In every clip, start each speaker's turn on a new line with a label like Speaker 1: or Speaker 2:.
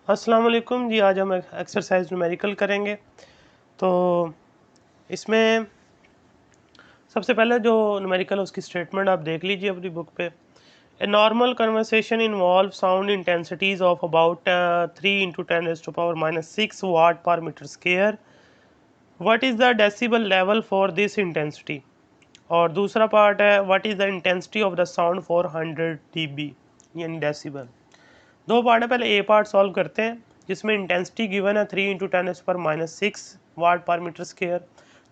Speaker 1: अस्सलाम वालेकुम जी। आज हम एक्सरसाइज न्यूमेरिकल करेंगे। तो इसमें सबसे पहले जो न्यूमेरिकल है उसकी स्टेटमेंट आप देख लीजिए अपनी बुक पे। A normal conversation involve sound intensities of about 3 × 10⁻⁻6 watt per metre square. What is the decibel level for this intensity. और दूसरा पार्ट है what is the intensity of the sound for 100 dB यानी decibel. दो part है, पहले ए part solve करते हैं जिसमें इंटेंसिटी गिवन है 3 × 10⁻⁻6 वाट पर मीटर स्क्वायर,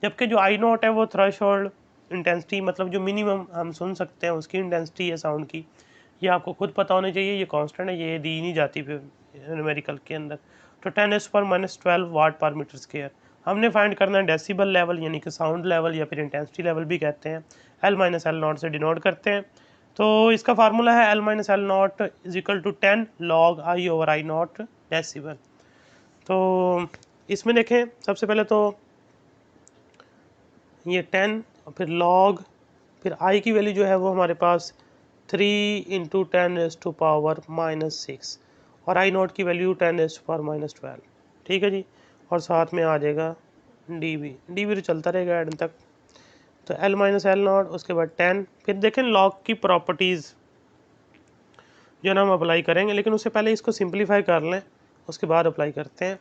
Speaker 1: जबकि जो आई नोट है वो थ्रेशोल्ड इंटेंसिटी मतलब जो मिनिमम हम सुन सकते हैं उसकी इंटेंसिटी है साउंड की। ये आपको खुद पता होनी चाहिए, ये कांस्टेंट है, ये दी नहीं जाती फिर न्यूमेरिकल के अंदर। तो 10⁻⁻12 वाट पर मीटर स्क्वायर हमने फाइंड करना है डेसिबल लेवल यानी कि साउंड लेवल या फिर इंटेंसिटी लेवल भी कहते हैं। L-L0 से डिनोट करते हैं। तो इसका फार्मूला है L-L0 = 10 log I/I0 डेसिबल। तो इसमें देखें सबसे पहले तो ये 10 और फिर log, फिर I की वैल्यू जो है वो हमारे पास 3 × 10⁻⁻6 और I0 की वैल्यू 10⁻12। ठीक है जी। और साथ में आ जाएगा डी बी तो चलता रहेगा एंड तक। तो L-L0 उसके बाद 10। फिर देखें log की प्रॉपर्टीज़ जो ना हम अप्लाई करेंगे, लेकिन उससे पहले इसको सिंपलीफाई कर लें, उसके बाद अप्लाई करते हैं।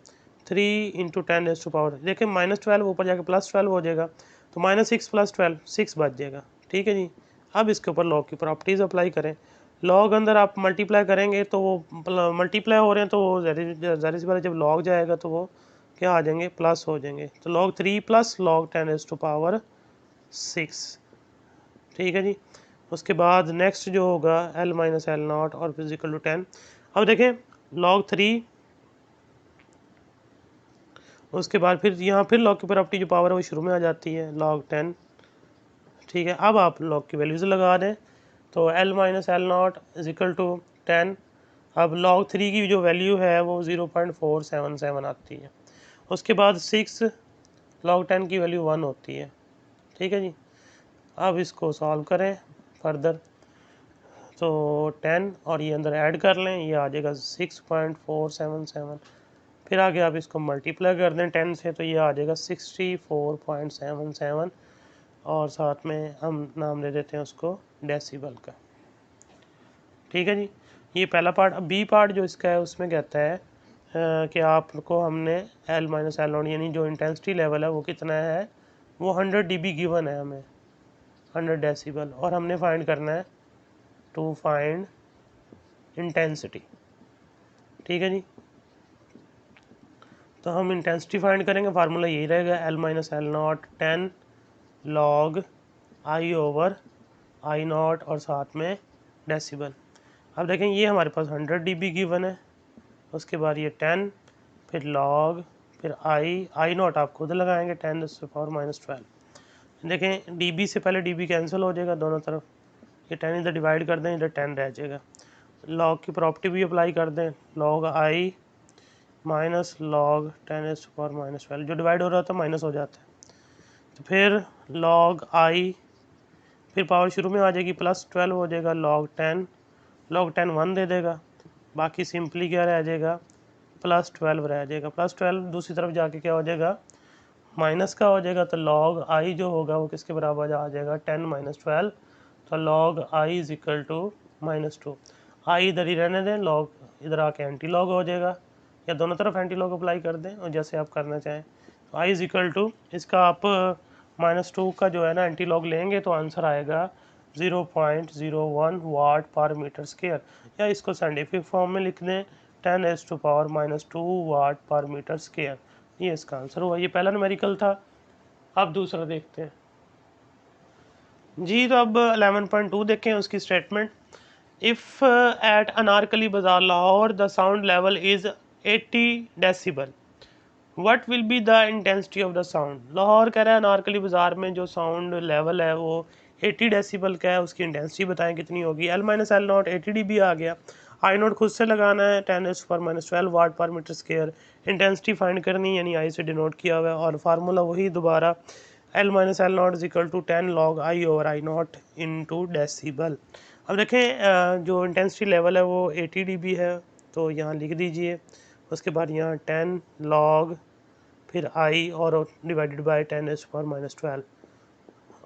Speaker 1: 3 × 10⁻, देखिए -12 ऊपर जाके +12 हो जाएगा, तो -6 + 12 6 बच जाएगा। ठीक है जी। अब इसके ऊपर लॉग की प्रॉपर्टीज़ अप्लाई करें। लॉग अंदर आप मल्टीप्लाई करेंगे तो वो मल्टीप्लाई हो रहे हैं तो वो ज़ाहिर सी बात है जब लॉग जाएगा तो वो क्या आ जाएंगे, प्लस हो जाएंगे। तो log 3 + log 10⁻6। ठीक है जी। उसके बाद नेक्स्ट जो होगा L-L0 और फिजिकल टू 10। अब देखें log 3, उसके बाद फिर यहाँ फिर log की प्रॉपर्टी जो पावर है वो शुरू में आ जाती है log 10। ठीक है। अब आप log की वैल्यूज़ लगा दें तो L-L0 = 10। अब log 3 की जो वैल्यू है वो 0.477 आती है। उसके बाद 6 log 10 की वैल्यू 1 होती है। ठीक है जी। अब इसको सॉल्व करें फर्दर तो 10 और ये अंदर ऐड कर लें, ये आ जाएगा 6.477। फिर आगे आप इसको मल्टीप्लाई कर दें 10 से तो ये आ जाएगा 64.77 और साथ में हम नाम दे देते हैं उसको डेसिबल का। ठीक है जी। ये पहला पार्ट। अब बी पार्ट जो इसका है उसमें कहता है कि आपको हमने L-L0 यानी जो इंटेंसिटी लेवल है वो कितना है, वो 100 dB गिवन है हमें, 100 डेसिबल, और हमने फाइंड करना है टू फाइंड इंटेंसिटी। ठीक है जी। तो हम इंटेंसिटी फाइंड करेंगे, फार्मूला यही रहेगा L-L0 10 log I/I0 और साथ में डेसिबल। अब देखें ये हमारे पास 100 dB गिवन है, उसके बाद ये 10, फिर log, फिर I0 आप खुद लगाएंगे 10⁻⁻12। देखें dB से पहले dB कैंसिल हो जाएगा दोनों तरफ, ये 10 इधर डिवाइड कर दें, इधर 10 रह जाएगा। log की प्रॉपर्टी भी अप्लाई कर दें, log I माइनस log 10⁻⁻12, जो डिवाइड हो रहा था माइनस हो जाता है। तो फिर log I, फिर पावर शुरू में आ जाएगी, +12 हो जाएगा, log 10 1 दे देगा, बाकी सिंपली क्या रह जाएगा, +12 रह जाएगा। +12 दूसरी तरफ जाके क्या हो जाएगा, माइनस का हो जाएगा। तो log I जो होगा वो किसके बराबर आ जाएगा, 10 - 12। तो log I = -2। I इधर ही रहने दें, log इधर आके एंटी लॉग हो जाएगा, या दोनों तरफ एंटी लॉग अप्लाई कर दें और जैसे आप करना चाहें। तो I = इसका आप -2 का जो है ना एंटी लॉग लेंगे तो आंसर आएगा 0.01 वाट पर मीटर स्क्वायर, या इसको साइंटिफिक फॉर्म में लिख दें 10⁻⁻2 वाट पर मीटर स्क्वायर। ये इसका आंसर हुआ। ये पहला न्यूमेरिकल था। अब दूसरा देखते हैं जी। तो अब 11.2 देखें उसकी स्टेटमेंट। इफ़ एट अनारकली बाज़ार Lahore the sound level is 80 decibel, what will be the intensity of the sound. Lahore कह रहा है अनारकली बाज़ार में जो साउंड लेवल है वो 80 डेसिबल का है, उसकी इंटेंसिटी बताएं कितनी होगी। L-L0 80 dB आ गया। I0 खुद से लगाना है 10⁻12 वाट per metre square. Intensity find करनी यानी I से डिनोट किया हुआ है, और फार्मूला वही दोबारा L-L0 = 10 log I/I0 into decibel. अब देखें जो इंटेंसिटी लेवल है वो 80 dB है, तो यहाँ लिख दीजिए। उसके बाद यहाँ 10 log फिर आई और डिवाइडेड बाय 10⁻⁻12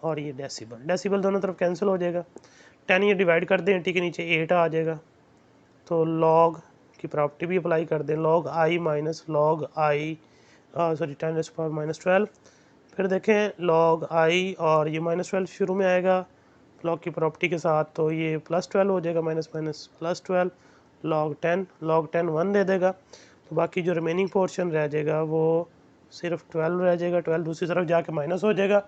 Speaker 1: और ये डेसिबल दोनों तरफ कैंसिल हो जाएगा। 10 ये डिवाइड कर दें, टी के नीचे 8 आ जाएगा, तो लॉग की प्रॉपर्टी भी अप्लाई कर दें, log I minus log I sorry 10⁻⁻12। फिर देखें लॉग आई और ये -12 शुरू में आएगा लॉग की प्रॉपर्टी के साथ, तो ये +12 हो जाएगा, माइनस माइनस +12 log 10 1 दे देगा। तो बाकी जो रिमेनिंग पोर्शन रह जाएगा वो सिर्फ 12 रह जाएगा, 12 दूसरी तरफ जाके माइनस हो जाएगा,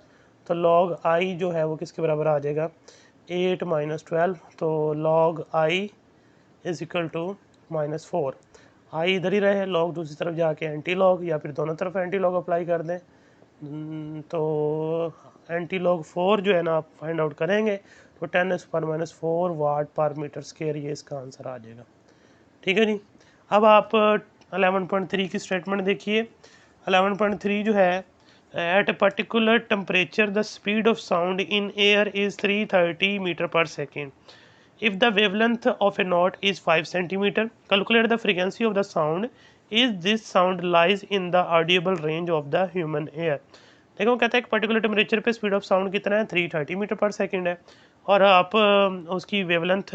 Speaker 1: तो log आई जो है वो किसके बराबर आ जाएगा 8 - 12, तो log I is equal to -4। I इधर ही रहे, log दूसरी तरफ जाके एंटी लॉग या फिर दोनों तरफ एंटी लॉग अप्लाई कर दें, तो एंटी लॉग 4 जो है ना आप फाइंड आउट करेंगे तो 10⁻⁻4 वाट पर मीटर स्क्वायर ये इसका आंसर आ जाएगा। ठीक है जी। अब आप 11.3 की स्टेटमेंट देखिए। 11.3 जो है, at a particular temperature the speed of sound in air is 330 metre per second. If the wavelength of a note is 5 centimeter, calculate the frequency of the sound. Is this sound lies in the audible range of the human ear? देखो कहता है एक particular temperature पे speed of sound कितना है 330 metre per second है, और आप उसकी वेवलेंथ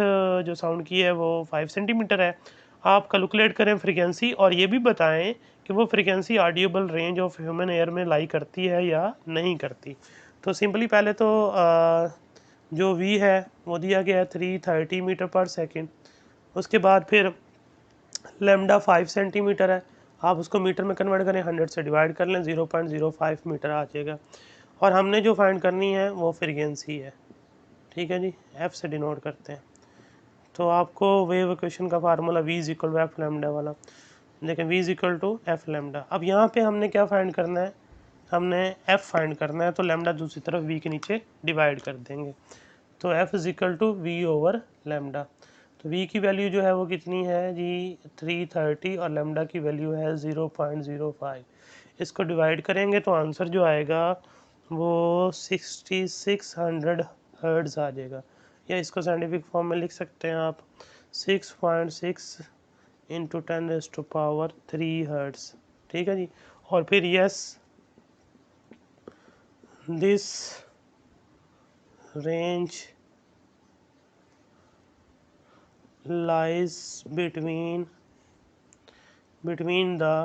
Speaker 1: जो साउंड की है वो 5 सेंटीमीटर है। आप कैलकुलेट करें फ्रीक्वेंसी और ये भी बताएं कि वो frequency audible range of human air में लाई करती है या नहीं करती। तो सिंपली पहले तो जो v है वो दिया गया है 330 मीटर पर सेकेंड। उसके बाद फिर लेमडा 5 सेंटीमीटर है, आप उसको मीटर में कन्वर्ट करें, 100 से डिवाइड कर लें, 0.05 मीटर आ जाएगा। और हमने जो फाइंड करनी है वो फ्रीक्वेंसी है। ठीक है जी, f से डिनोट करते हैं। तो आपको वेव इक्वेशन का formula v is equal to f lambda वाला, देखें v is equal to f lambda. अब यहाँ पे हमने क्या फाइंड करना है, हमने f फाइंड करना है, तो लेमडा दूसरी तरफ v के नीचे डिवाइड कर देंगे, तो f is equal to v over lambda. तो v की वैल्यू जो है वो कितनी है जी 330 और लेमडा की वैल्यू है 0.05। इसको डिवाइड करेंगे तो आंसर जो आएगा वो 6600 हर्ट्ज़ आ जाएगा, या इसको साइंटिफिक फॉर्म में लिख सकते हैं आप 6.6 इंटू 10⁻³ हर्ट्ज़। ठीक है जी। और फिर yes this range lies between the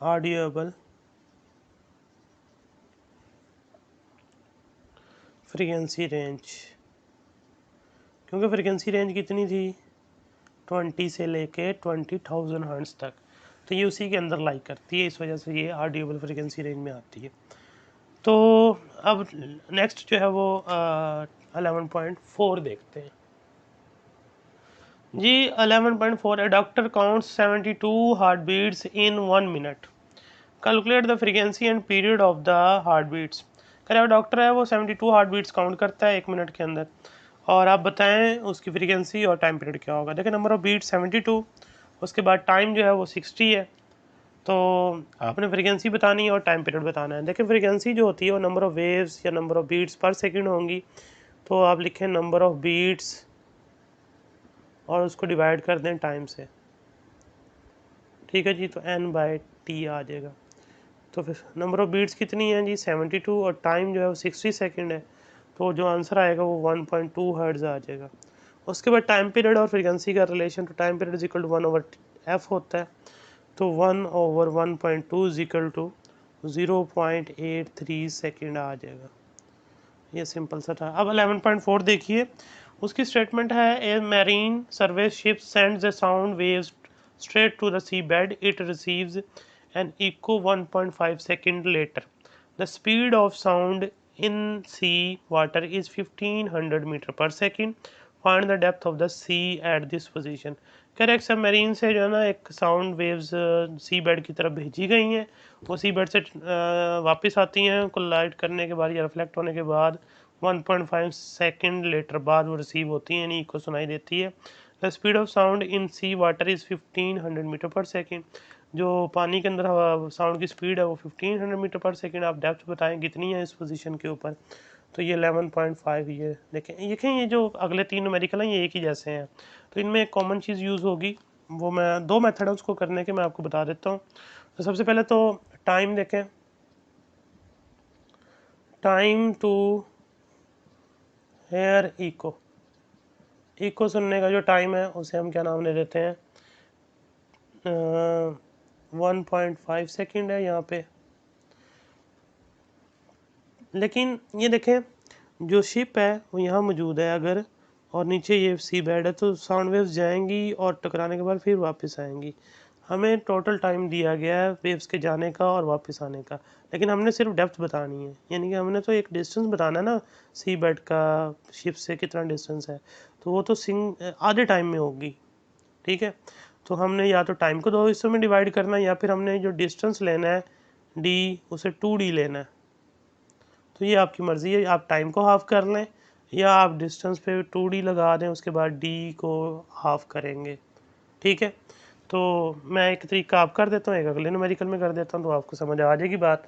Speaker 1: audible frequency range, क्योंकि फ्रीक्वेंसी रेंज कितनी थी 20 से लेके 20,000 हर्ट्ज़ तक, तो ये उसी के अंदर लाई करती है, इस वजह से ये ऑडिएबल फ्रीक्वेंसी रेंज में आती है। तो अब नेक्स्ट जो है वो 11.4 देखते हैं जी। 11.4 a doctor counts 72 heartbeats in 1 minute. Calculate the frequency and period of the heartbeats. कह डॉक्टर है वो 72 हार्टबीट्स काउंट करता है 1 मिनट के अंदर, और आप बताएं उसकी फ्रीक्वेंसी और टाइम पीरियड क्या होगा। देखिए नंबर ऑफ बीट 72, उसके बाद टाइम जो है वो 60 है, तो आपने फ्रीक्वेंसी बतानी है और टाइम पीरियड बताना है। देखिए फ्रीक्वेंसी जो होती है वो नंबर ऑफ वेव्स या नंबर ऑफ बीट्स पर सेकंड होंगी, तो आप लिखें नंबर ऑफ बीट्स और उसको डिवाइड कर दें टाइम से। ठीक है जी, तो n/t आ जाएगा। तो फिर नंबर ऑफ बीट्स कितनी है जी 72 और टाइम जो है वो 60 सेकंड है, तो जो आंसर आएगा वो 1.2 हर्ट्ज़ आ जाएगा। उसके बाद टाइम पीरियड और फ्रीक्वेंसी का रिलेशन, तो time period is equal to 1/f होता है, तो 1/1.2 इज इक्वल टू 0.83 सेकेंड आ जाएगा। ये सिंपल सा था। अब 11.4 देखिए, उसकी स्टेटमेंट है a marine service ship sends the sound waves straight to the seabed. It receives an echo 1.5 second later. The speed of sound in sea water is 1500 meter per second. Find the depth of the sea at this position. Correct submarine से जो है ना एक sound waves सी bed की तरफ भेजी गई हैं, वो सी बेड से वापस आती हैं कोलाइड करने के बाद या रिफ्लेक्ट होने के बाद 1.5 सेकेंड लेटर बाद वो रिसीव होती हैं, यानी इको सुनाई देती है। The speed of sound in sea water is 1500 metre per second. जो पानी के अंदर साउंड की स्पीड है वो 1500 मीटर पर सेकेंड। आप डेप्थ बताएं कितनी है इस पोजीशन के ऊपर, तो ये 11.5 ये देखें ये जो अगले तीन न्यूमेरिकल हैं ये एक ही जैसे हैं, तो इनमें एक कॉमन चीज़ यूज़ होगी वो मैं 2 मेथड है उसको करने के, मैं आपको बता देता हूँ। तो सबसे पहले तो टाइम देखें, time to hear echo, echo सुनने का जो टाइम है उसे हम क्या नाम दे देते हैं, 1.5 सेकेंड है यहाँ पे। लेकिन ये देखें जो शिप है वो यहाँ मौजूद है अगर, और नीचे ये सी बेड है, तो साउंड वेव्स जाएंगी और टकराने के बाद फिर वापस आएंगी। हमें टोटल टाइम दिया गया है वेव्स के जाने का और वापस आने का, लेकिन हमने सिर्फ डेप्थ बतानी है, यानी कि हमने तो एक डिस्टेंस बताना है ना सी बेड का शिप से कितना डिस्टेंस है, तो वो तो आधे टाइम में होगी। ठीक है, तो हमने या तो टाइम को 2 हिस्सों में डिवाइड करना है, या फिर हमने जो डिस्टेंस लेना है डी उसे 2D लेना है। तो ये आपकी मर्ज़ी है, आप टाइम को हाफ कर लें या आप डिस्टेंस पे 2D लगा दें, उसके बाद डी को हाफ करेंगे। ठीक है, तो मैं एक तरीका आप कर देता हूँ, एक अगले न्यूमेरिकल में कर देता हूँ, तो आपको समझ आ जाएगी बात।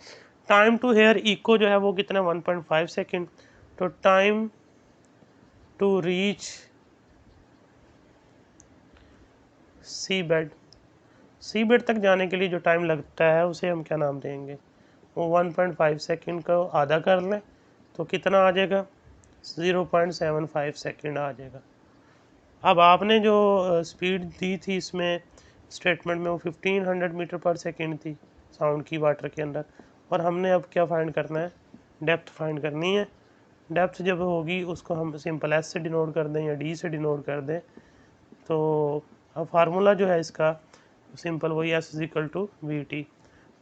Speaker 1: टाइम टू हेयर इको जो है वो कितना 1.5 सेकेंड। तो time to reach sea bed, sea bed तक जाने के लिए जो टाइम लगता है उसे हम क्या नाम देंगे, वो 1.5 सेकेंड को आधा कर लें तो कितना आ जाएगा, 0.75 सेकेंड आ जाएगा। अब आपने जो स्पीड दी थी इसमें स्टेटमेंट में वो 1500 मीटर पर सेकेंड थी साउंड की वाटर के अंदर, और हमने अब क्या फाइंड करना है, डेप्थ फाइंड करनी है। डेप्थ जब होगी उसको हम सिंपल एस से डिनोट कर दें या डी से डिनोट कर दें, तो अब फार्मूला जो है इसका सिंपल वही S is equal to v t.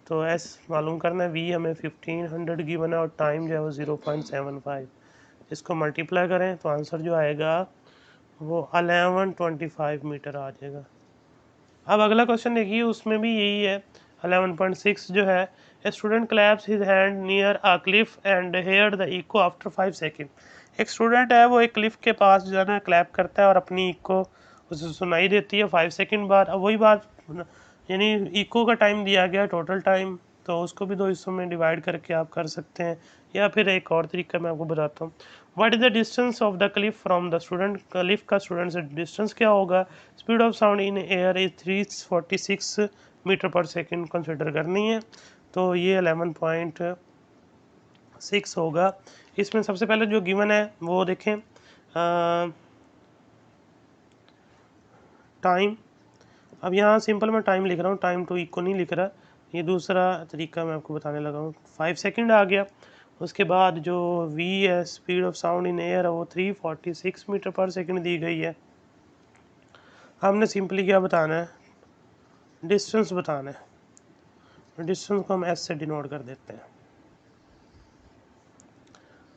Speaker 1: तो एस मालूम करना है, वी हमें 1500 गिवन है और टाइम जो है वो 0.75, इसको मल्टीप्लाई करें तो आंसर जो आएगा वो 1125 मीटर आ जाएगा। अब अगला क्वेश्चन देखिए, उसमें भी यही है 11.6 जो है, a student claps his hand near a cliff and hear the echo after 5 second. एक स्टूडेंट है वो एक क्लिफ के पास जो है ना क्लैप करता है और अपनी इको उसे सुनाई देती है 5 सेकेंड बाद। अब वही बात, यानी इको का टाइम दिया गया टोटल टाइम, तो उसको भी 2 हिस्सों में डिवाइड करके आप कर सकते हैं, या फिर एक और तरीका मैं आपको बताता हूँ। What is the distance of the cliff from the student, cliff का स्टूडेंट से डिस्टेंस क्या होगा। Speed of sound in air is 346 metre per second consider करनी है, तो ये 11.6 होगा। इसमें सबसे पहले जो गिवन है वो देखें, टाइम, अब यहाँ सिंपल मैं टाइम लिख रहा हूँ, टाइम टू इको नहीं लिख रहा, ये दूसरा तरीका मैं आपको बताने लगा हूँ। 5 सेकेंड आ गया, उसके बाद जो v है speed of sound in air है वो 346 मीटर पर सेकेंड दी गई है। हमने सिंपली क्या बताना है, डिस्टेंस बताना है, डिस्टेंस को हम s से डिनोट कर देते हैं।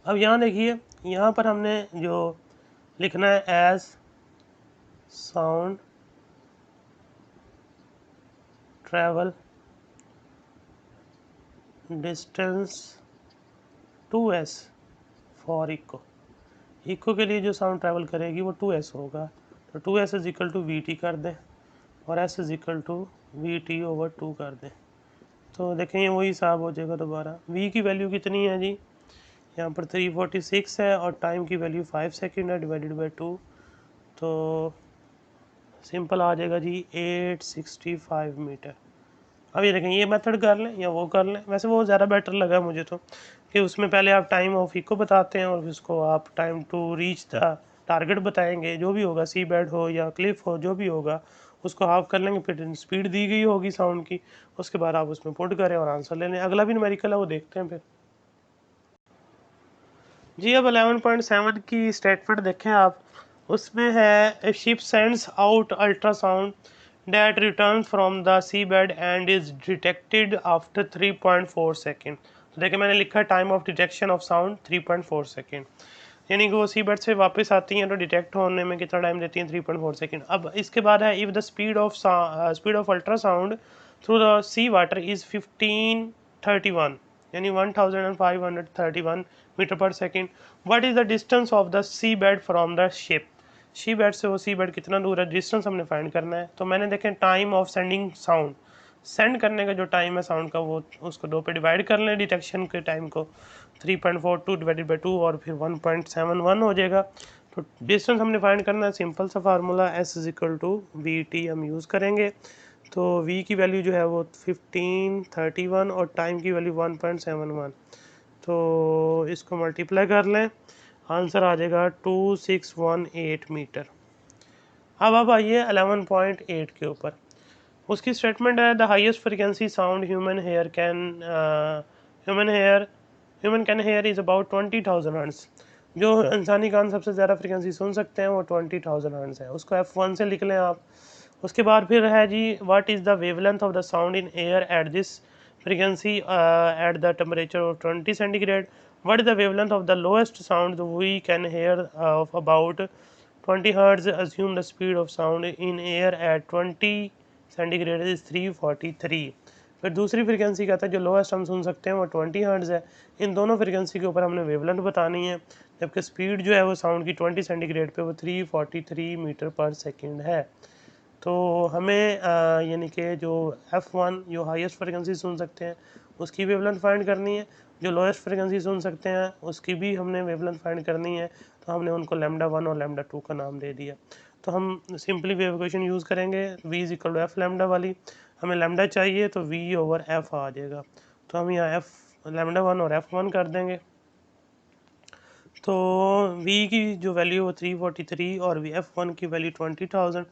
Speaker 1: अब यहाँ देखिए, यहाँ पर हमने जो लिखना है as sound travel distance 2s for echo, echo के लिए जो साउंड ट्रैवल करेगी वो 2s होगा, तो 2s is equal to v t कर दें और s is equal to v t over 2 कर दें। तो देखें ये वही हिसाब हो जाएगा दोबारा। v की वैल्यू कितनी है जी, यहाँ पर 346 है और टाइम की वैल्यू 5 सेकेंड है डिवाइडेड बाई 2, तो सिंपल आ जाएगा जी 865 मीटर। अब ये देखें ये मेथड कर लें या वो कर लें, वैसे वो ज़्यादा बेटर लगा मुझे तो, कि उसमें पहले आप टाइम ऑफ इको बताते हैं और उसको आप time to reach the target बताएंगे, जो भी होगा सी बेड हो या क्लिफ हो जो भी होगा उसको हाफ कर लेंगे, फिर स्पीड दी गई होगी साउंड की, उसके बाद आप उसमें पुट करें और आंसर ले लें। अगला भी न्यूमेरिकल है वो देखते हैं फिर जी। अब 11.7 की स्टेटमेंट देखें आप, उसमें है ए ship sends out ultrasound that returns from the seabed and is detected after 3.4 second. तो देखिए मैंने लिखा है time of detection of sound 3.4 second, यानी कि वो सीबेड से वापस आती हैं तो डिटेक्ट होने में कितना टाइम देती हैं 3.4 सेकेंड। अब इसके बाद है if the speed of ultrasound through the sea water is 1531 यानी 1531 metre per second, what is the distance of the sea bed from the ship, sea bed से वो सी बेड कितना दूर है, डिस्टेंस हमने फाइंड करना है। तो मैंने देखें time of sending sound, send करने का जो टाइम है साउंड का वो उसको 2 पे डिवाइड कर लें, डिटेक्शन के टाइम को 3.42 डिवाइडेड बाई 2 और फिर 1.71 हो जाएगा। तो डिस्टेंस हमने फाइंड करना है, सिंपल सा formula S is equal to v t हम यूज़ करेंगे। तो v की वैल्यू जो है वो 1531 और टाइम की वैल्यू 1.71, तो इसको मल्टीप्लाई कर लें, आंसर आ जाएगा 2618 मीटर। अब आप आइए 11.8 के ऊपर, उसकी स्टेटमेंट है the highest frequency sound human can here is about 20,000 hertz. जो इंसानी कान सबसे ज़्यादा फ्रीक्वेंसी सुन सकते हैं वो 20,000 हर्ट्ज है, उसको F1 से लिख लें आप। उसके बाद फिर है जी what is the wavelength of the sound in air at this frequency at the temperature of 20 centigrade. What is the wavelength of the lowest sound we can hear of about 20 hertz, assume the speed of sound in air at 20 centigrade is 343। फिर दूसरी frequency का था जो lowest हम सुन सकते हैं वो 20 hertz है। इन दोनों फ्रीक्वेंसी के ऊपर हमने वेवलेंथ बतानी है, जबकि स्पीड जो है वो साउंड की 20 सेंटीग्रेड पे वो 343 मीटर पर सेकंड है। तो हमें यानी कि जो F1 जो हाईएस्ट फ्रीक्वेंसी सुन सकते हैं उसकी वेवलेंथ फाइंड करनी है, जो लोएस्ट फ्रीक्वेंसी सुन सकते हैं उसकी भी हमने वेवलेंथ फाइंड करनी है। तो हमने उनको λ1 और λ2 का नाम दे दिया। तो हम सिंपली वेव इक्वेशन यूज़ करेंगे, v is equal to f lambda वाली। हमें लैम्डा चाहिए तो v ओवर f आ जाएगा, तो हम यहाँ λ1 और f1 कर देंगे। तो v की जो वैल्यू है 343 और f1 की वैल्यू 20,000,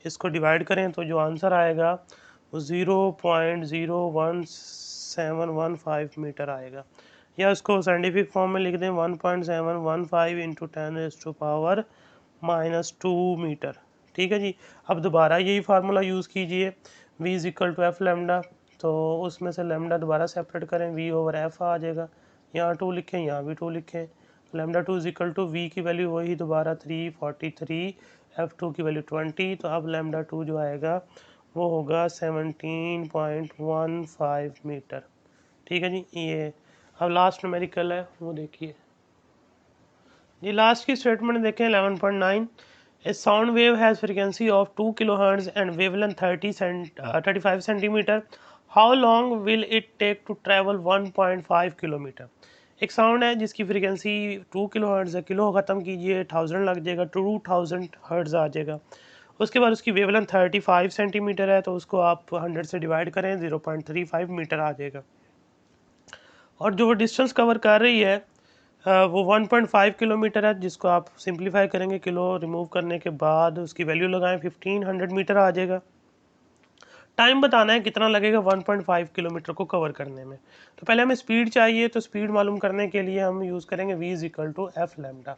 Speaker 1: इसको डिवाइड करें तो जो आंसर आएगा वो 0.01715 मीटर आएगा, या इसको साइंटिफिक फॉर्म में लिख दें 1.715 इंटू 10⁻⁻2 मीटर। ठीक है जी। अब दोबारा यही फार्मूला यूज़ कीजिए, v is equal to f lambda, तो उसमें से लैम्डा दोबारा सेपरेट करें, v ओवर f आ जाएगा, यहाँ 2 लिखें यहाँ भी 2 लिखें। λ2 इज इक्वल टू v की वैल्यू वही दोबारा 343, f2 की वैल्यू 20, तो अब λ2 जो आएगा वो होगा 17.15 मीटर। ठीक है जी। ये अब लास्ट न्यूमेरिकल है वो देखिए जी। लास्ट की स्टेटमेंट देखें 11.9, a sound wave has frequency of 2 kilohertz and wavelength 35 centimetre. How long will it take to travel 1.5 kilometre. एक साउंड है जिसकी फ्रीक्वेंसी 2 किलोहर्ट्ज है, किलो ख़त्म कीजिए 1000 लग जाएगा, 2000 हर्ट्ज आ जाएगा। उसके बाद उसकी वेवलेंथ 35 सेंटीमीटर है, तो उसको आप 100 से डिवाइड करें 0.35 मीटर आ जाएगा। और जो डिस्टेंस कवर कर रही है वो 1.5 किलोमीटर है, जिसको आप सिंप्लीफाई करेंगे, किलो रिमूव करने के बाद उसकी वैल्यू लगाएं 1500 मीटर आ जाएगा। टाइम बताना है कितना लगेगा 1.5 किलोमीटर को कवर करने में। तो पहले हमें स्पीड चाहिए, तो स्पीड मालूम करने के लिए हम यूज़ करेंगे v is equal to f lambda.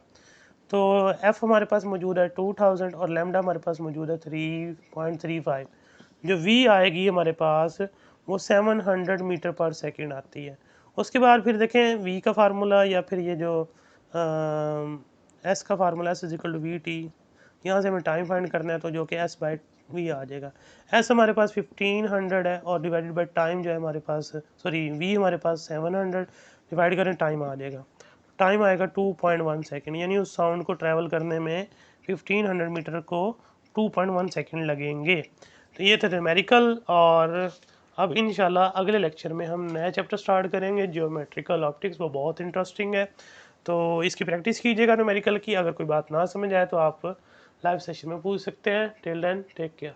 Speaker 1: तो f हमारे पास मौजूद है 2000 और लैम्डा हमारे पास मौजूद है 3.35। जो v आएगी हमारे पास वो 700 मीटर पर सेकंड आती है। उसके बाद फिर देखें v का फार्मूला या फिर ये जो s का formula s is equal to v t, यहाँ से हमें टाइम फाइंड करना है, तो जो कि s बाई v आ जाएगा। s हमारे पास 1500 है और डिवाइडेड बाई टाइम जो है हमारे पास, सॉरी v हमारे पास 700, डिवाइड करें टाइम आ जाएगा, टाइम आएगा 2.1 सेकेंड, यानी उस साउंड को ट्रैवल करने में 1500 मीटर को 2.1 सेकेंड लगेंगे। तो ये थे न्यूमेरिकल, और अब इंशाल्लाह अगले लेक्चर में हम नया चैप्टर स्टार्ट करेंगे जियोमेट्रिकल ऑप्टिक्स, वो बहुत इंटरेस्टिंग है। तो इसकी प्रैक्टिस कीजिएगा न्यूमेरिकल की। अगर कोई बात ना समझ आए तो आप लाइव सेशन में पूछ सकते हैं। Till then take care.